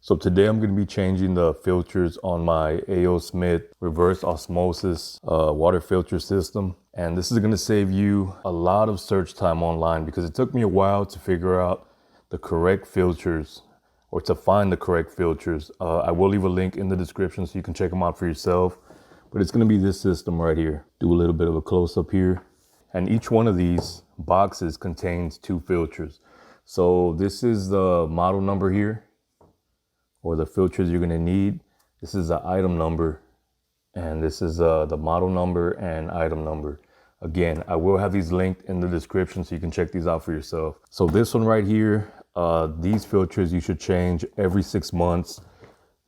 So today I'm going to be changing the filters on my A.O. Smith reverse osmosis water filter system. And this is going to save you a lot of search time online because it took me a while to figure out the correct filters or to find the correct filters. I will leave a link in the description so you can check them out for yourself. But it's going to be this system right here. Do a little bit of a close up here. And each one of these boxes contains 2 filters. So this is the model number here, or the filters you're going to need. This is the item number, and this is the model number and item number. Again, I will have these linked in the description so you can check these out for yourself. So this one right here, these filters you should change every 6 months.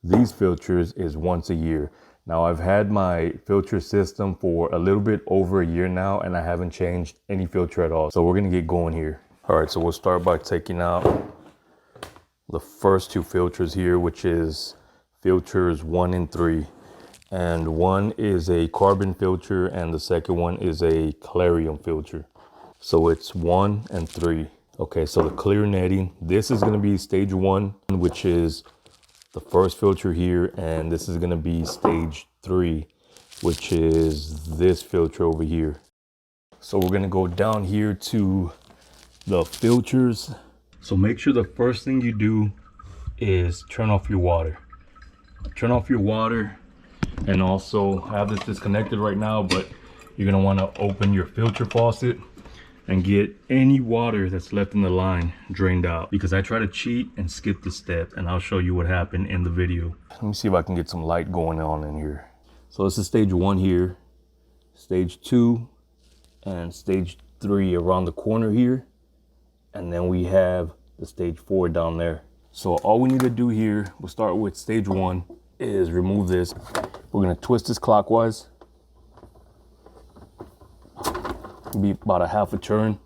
These filters is once a year. Now I've had my filter system for a little bit over a year now, and I haven't changed any filter at all. So we're gonna get going here. All right, so we'll start by taking out the first 2 filters here, which is filters 1 and 3. And one is a carbon filter and the second one is a clarium filter. So it's 1 and 3. Okay, so the clear netting, this is gonna be stage 1, which is the first filter here, and this is gonna be stage 3, which is this filter over here. So we're gonna go down here to the filters. So make sure the first thing you do is turn off your water. Turn off your water, and also I have this disconnected right now, but you're gonna wanna open your filter faucet and get any water that's left in the line drained out, because I try to cheat and skip the step, and I'll show you what happened in the video. Let me see if I can get some light going on in here. So this is stage 1 here, stage 2, and stage 3 around the corner here. And then we have the stage 4 down there. So all we need to do here, we'll start with stage 1, is remove this. We're gonna twist this clockwise. Be about a half a turn.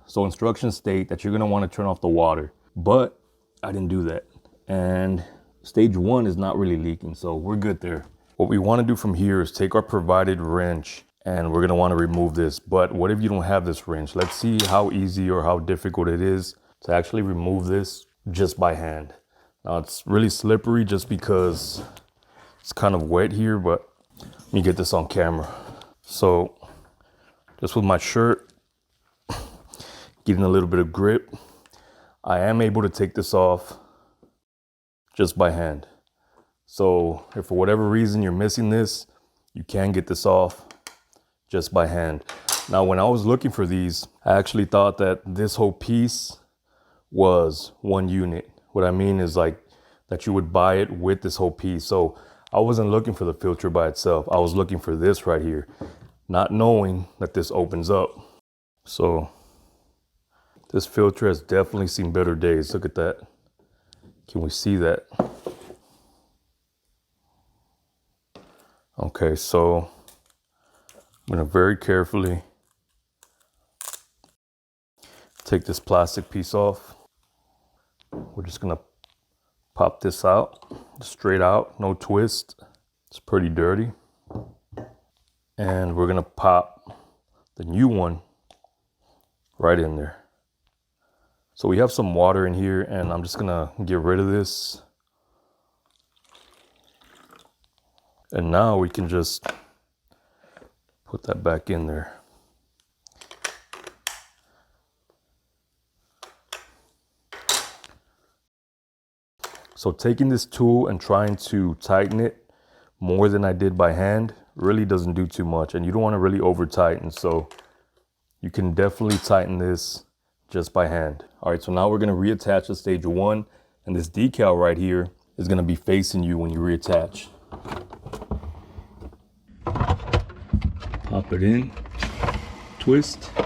So instructions state that you're gonna wanna turn off the water, but I didn't do that. And stage 1 is not really leaking, so we're good there. What we wanna do from here is take our provided wrench, and we're gonna wanna remove this. But what if you don't have this wrench? Let's see how easy or how difficult it is to actually remove this just by hand. Now it's really slippery just because it's kind of wet here, but let me get this on camera. So just with my shirt getting a little bit of grip, I am able to take this off just by hand. So if for whatever reason you're missing this, you can get this off just by hand. Now, when I was looking for these, I actually thought that this whole piece was 1 unit. What I mean is like that you would buy it with this whole piece. So I wasn't looking for the filter by itself. I was looking for this right here, not knowing that this opens up. So this filter has definitely seen better days. Look at that. Can we see that? Okay, so I'm gonna very carefully take this plastic piece off. We're just gonna pop this out, straight out, no twist. It's pretty dirty. And we're gonna pop the new one right in there. So we have some water in here, and I'm just gonna get rid of this. And now we can just put that back in there. So taking this tool and trying to tighten it more than I did by hand really doesn't do too much, and you don't want to really over tighten. So you can definitely tighten this just by hand. All right, so now we're going to reattach to stage 1, and this decal right here is going to be facing you when you reattach. Pop it in, twist. You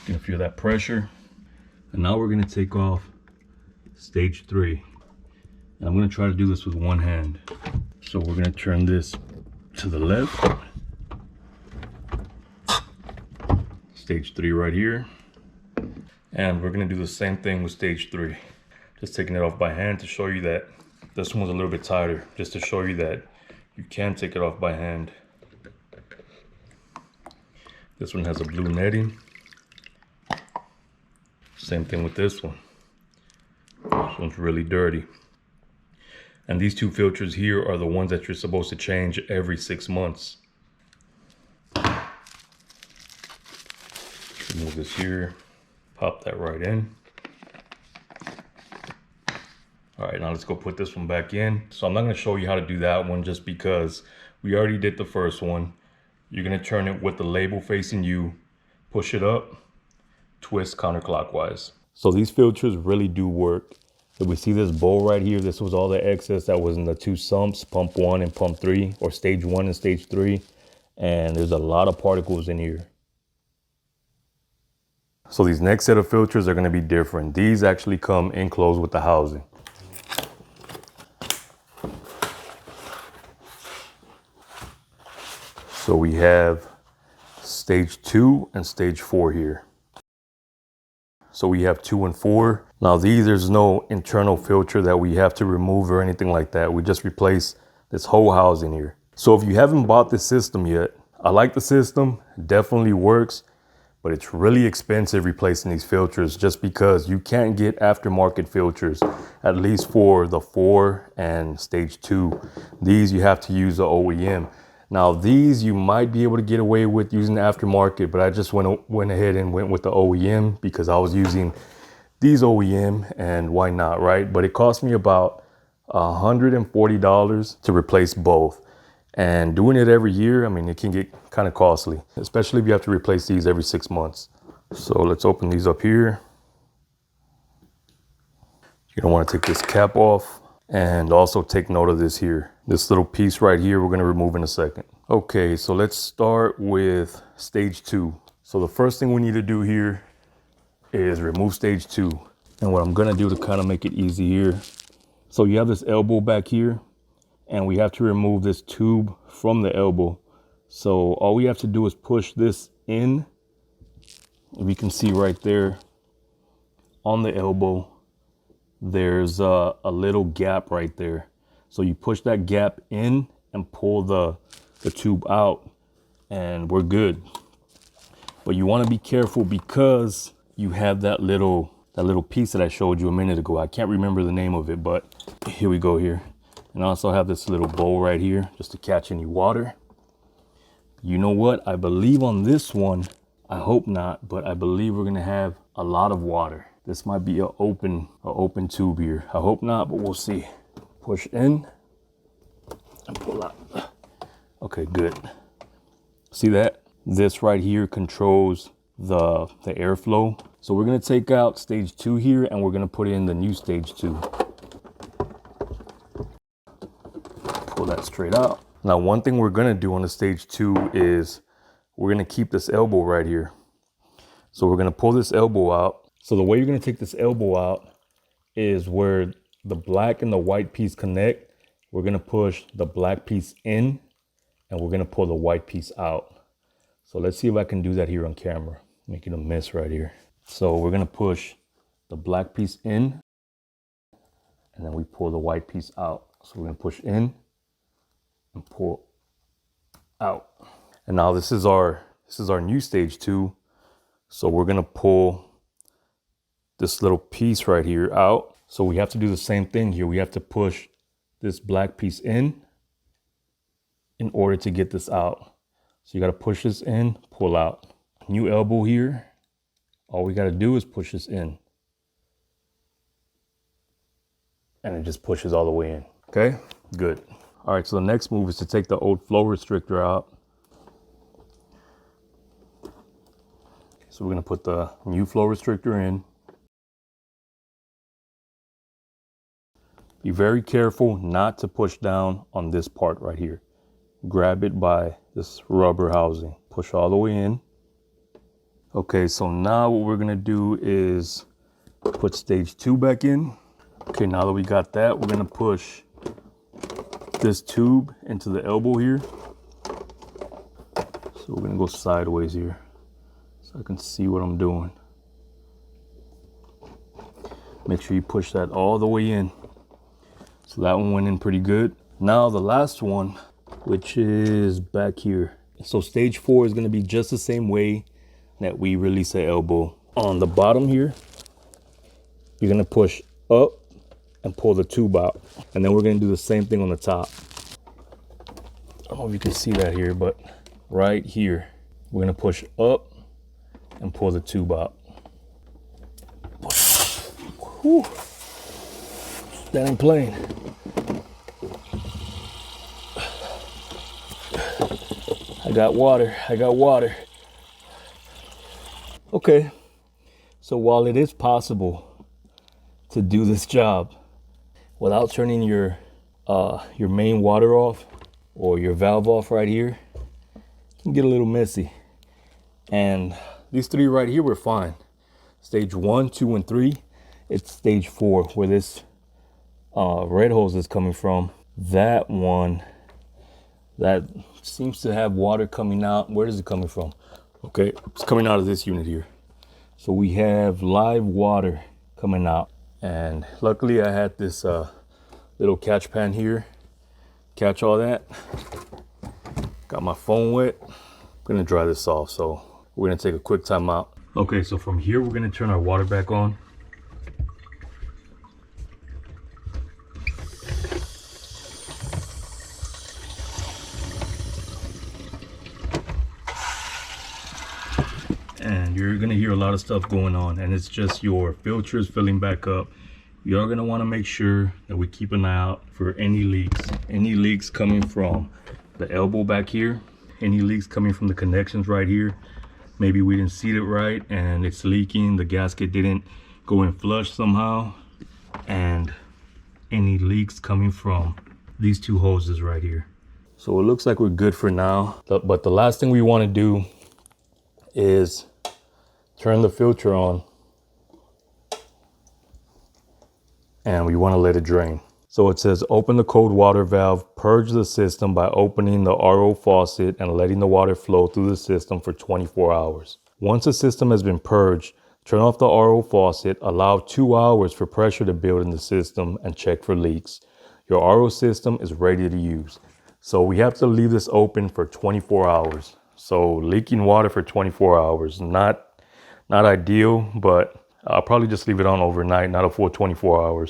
can feel that pressure. And now we're going to take off stage 3. And I'm going to try to do this with one hand. So we're going to turn this to the left. Stage 3 right here. And we're going to do the same thing with stage 3. Just taking it off by hand to show you that this one's a little bit tighter, just to show you that you can take it off by hand. This one has a blue netting. Same thing with this one. This one's really dirty. And these two filters here are the ones that you're supposed to change every 6 months. Remove this here, pop that right in. All right, now let's go put this one back in. So I'm not gonna show you how to do that one just because we already did the first one. You're gonna turn it with the label facing you, push it up, twist counterclockwise. So these filters really do work. If we see this bowl right here, this was all the excess that was in the two sumps, pump 1 and pump 3, or stage 1 and stage 3. And there's a lot of particles in here. So these next set of filters are going to be different. These actually come enclosed with the housing. So we have stage 2 and stage 4 here. So we have 2 and 4. Now these, there's no internal filter that we have to remove or anything like that. We just replace this whole housing here. So if you haven't bought this system yet, I like the system, it definitely works. But it's really expensive replacing these filters just because you can't get aftermarket filters, at least for the 4 and stage 2. These you have to use the OEM. Now these you might be able to get away with using the aftermarket, but I just went ahead and went with the OEM because I was using these OEM, and why not, right? But it cost me about $140 to replace both. And doing it every year, I mean, it can get kind of costly, especially if you have to replace these every 6 months. So let's open these up here. You're gonna wanna take this cap off and also take note of this here. This little piece right here, we're gonna remove in a second. Okay, so let's start with stage 2. So the first thing we need to do here is remove stage 2. And what I'm gonna do to kind of make it easy here. So you have this elbow back here, and we have to remove this tube from the elbow. So all we have to do is push this in. We can see right there on the elbow, there's a little gap right there. So you push that gap in and pull the tube out, and we're good. But you want to be careful because you have that little piece that I showed you a minute ago. I can't remember the name of it, but here we go here. And I also have this little bowl right here just to catch any water. You know what? I believe on this one, I hope not, but I believe we're gonna have a lot of water. This might be an open tube here. I hope not, but we'll see. Push in and pull out. Okay, good. See that? This right here controls the airflow. So we're gonna take out stage 2 here, and we're gonna put in the new stage 2. Pull that straight out. Now, one thing we're gonna do on the stage 2 is we're gonna keep this elbow right here. So we're gonna pull this elbow out. So the way you're gonna take this elbow out is where the black and the white piece connect. We're gonna push the black piece in, and we're gonna pull the white piece out. So let's see if I can do that here on camera. Making a mess right here. So we're gonna push the black piece in, and then we pull the white piece out. So we're gonna push in and pull out. And now this is our new stage 2. So we're gonna pull this little piece right here out. So we have to do the same thing here. We have to push this black piece in order to get this out. So you gotta push this in, pull out. New elbow here. All we gotta do is push this in. And it just pushes all the way in. Okay, good. All right, so the next move is to take the old flow restrictor out. So we're gonna put the new flow restrictor in. Be very careful not to push down on this part right here. Grab it by this rubber housing. Push all the way in. Okay, so now what we're gonna do is put stage 2 back in. Okay, now that we got that, we're gonna push this tube into the elbow here. So we're gonna go sideways here so I can see what I'm doing. Make sure you push that all the way in. So that one went in pretty good. Now the last one, which is back here. So stage 4 is gonna be just the same way that we release the elbow. On the bottom here, you're gonna push up and pull the tube out. And then we're gonna do the same thing on the top. I don't know if you can see that here, but right here, we're gonna push up and pull the tube out. Whew. That ain't playing. I got water. Okay, so while it is possible to do this job without turning your main water off or your valve off right here, it can get a little messy. And these three right here were fine. Stage 1, 2, and 3. It's stage 4 where this red hose is coming from. That one, that seems to have water coming out. Where is it coming from? Okay, it's coming out of this unit here. So we have live water coming out. And luckily I had this little catch pan here. Catch all that. Got my phone wet. I'm gonna dry this off, so we're gonna take a quick time out. Okay, so from here we're gonna turn our water back on. And you're gonna hear a lot of stuff going on, and it's just your filters filling back up. You're gonna wanna make sure that we keep an eye out for any leaks. Any leaks coming from the elbow back here, any leaks coming from the connections right here. Maybe we didn't seat it right and it's leaking, the gasket didn't go in flush somehow. And any leaks coming from these two hoses right here. So it looks like we're good for now. But the last thing we wanna do is turn the filter on, and we want to let it drain. So it says open the cold water valve, purge the system by opening the RO faucet and letting the water flow through the system for 24 hours. Once the system has been purged, turn off the RO faucet, allow 2 hours for pressure to build in the system, and check for leaks. Your RO system is ready to use. So we have to leave this open for 24 hours. So leaking water for 24 hours, not ideal, but I'll probably just leave it on overnight, not a full 24 hours.